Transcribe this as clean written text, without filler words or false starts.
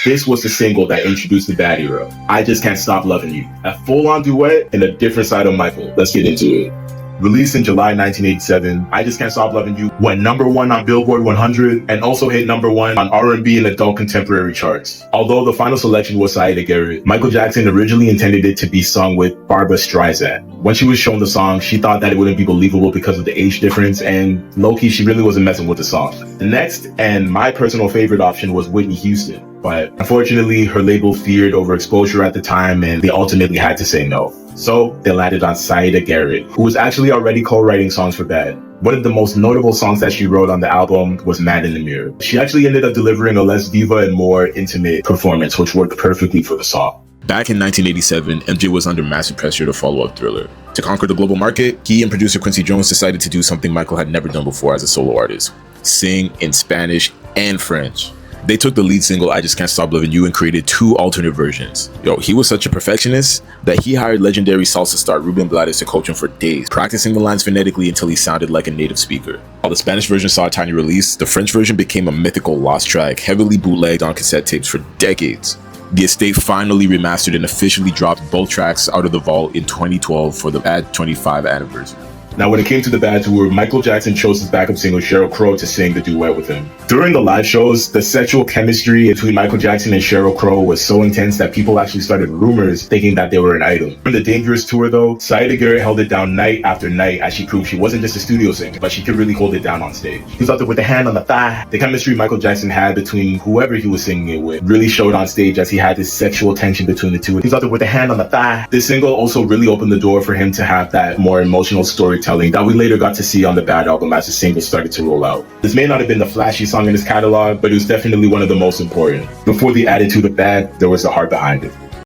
This was the single that introduced the bad era. I Just Can't Stop Loving You. A full-on duet and a different side of Michael. Let's get into it. Released in July 1987, I Just Can't Stop Loving You went #1 on Billboard 100 and also hit #1 on R&B and adult contemporary charts. Although the final selection was Saida Garrett, Michael Jackson originally intended it to be sung with Barbra Streisand. When she was shown the song, she thought that it wouldn't be believable because of the age difference, and low-key, she really wasn't messing with the song. The next, and my personal favorite option, was Whitney Houston. But unfortunately, her label feared overexposure at the time, and they ultimately had to say no. So they landed on Saida Garrett, who was actually already co-writing songs for Bad. One of the most notable songs that she wrote on the album was Mad in the Mirror. She actually ended up delivering a less diva and more intimate performance, which worked perfectly for the song. Back in 1987, MJ was under massive pressure to follow up Thriller. To conquer the global market, he and producer Quincy Jones decided to do something Michael had never done before as a solo artist: sing in Spanish and French. They took the lead single, I Just Can't Stop Loving You, and created 2 alternate versions. He was such a perfectionist that he hired legendary salsa star Ruben Blades to coach him for days, practicing the lines phonetically until he sounded like a native speaker. While the Spanish version saw a tiny release, the French version became a mythical lost track, heavily bootlegged on cassette tapes for decades. The estate finally remastered and officially dropped both tracks out of the vault in 2012 for the Bad 25 anniversary. Now, when it came to the Bad tour, Michael Jackson chose his backup singer Sheryl Crow to sing the duet with him. During the live shows, the sexual chemistry between Michael Jackson and Sheryl Crow was so intense that people actually started rumors thinking that they were an item. On the Dangerous tour though, Saida Garrett held it down night after night as she proved she wasn't just a studio singer, but she could really hold it down on stage. He was out there with the hand on the thigh. The chemistry Michael Jackson had between whoever he was singing it with really showed on stage as he had this sexual tension between the two. He was out there with the hand on the thigh. This single also really opened the door for him to have that more emotional storytelling that we later got to see on the Bad album as the single started to roll out. This may not have been the flashy song in his catalog, but it was definitely one of the most important. Before the attitude of Bad, there was the heart behind it.